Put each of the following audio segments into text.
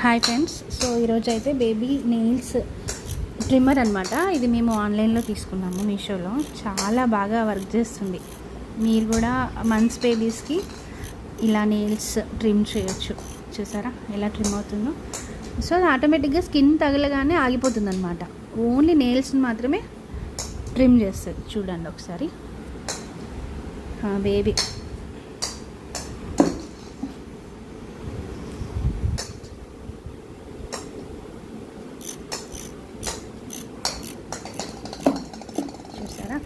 Hi friends. So ఈరోజు అయితే baby nails trimmer అనమాట. ఇది మేము ఆన్లైన్లో తీసుకున్నాము, మీషోలో. చాలా బాగా వర్క్ చేస్తుంది. మీరు కూడా మంత్స్ బేబీస్కి ఇలా నెయిల్స్ ట్రిమ్ చేయొచ్చు. చూసారా ఎలా ట్రిమ్ అవుతుందో. సో అది ఆటోమేటిక్గా స్కిన్ తగలగానే ఆగిపోతుంది అనమాట. ఓన్లీ నెయిల్స్ని మాత్రమే ట్రిమ్ చేస్తుంది. చూడండి ఒకసారి. బేబీ చూసారా.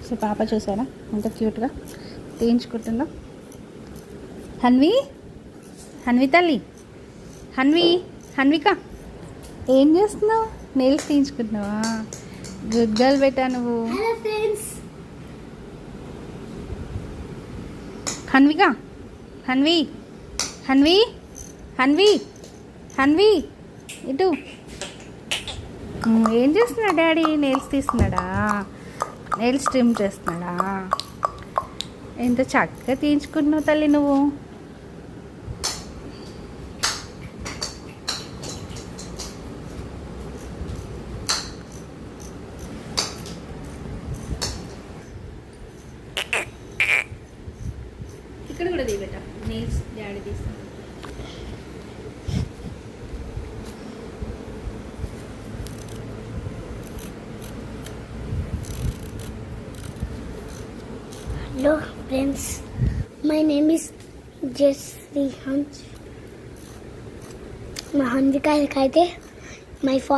సో పాప చూసారా ఎంత క్యూట్గా తీయించుకుంటుందో. హన్వి తల్లి, హన్విక ఏం చేస్తున్నావు? నెయిల్స్ తీయించుకుంటున్నావా? గుడ్ గర్ల్ బేటా నువ్వు. హన్వి ఇటు ఏం చేస్తున్నాడు డాడీ? నెయిల్స్ తీస్తున్నాడా? నెయిల్స్ ట్రిమ్ చేస్తున్నాడా? ఎంత చక్కగా తీయించుకుంటున్నావు తల్లి నువ్వు. ఇక్కడ కూడా తీయబెట్ట నెయిల్స్ డాడీ తీస్తాను. Hello friends, my name is Jessri Hans. मैं हन्विका लिखाई थे. My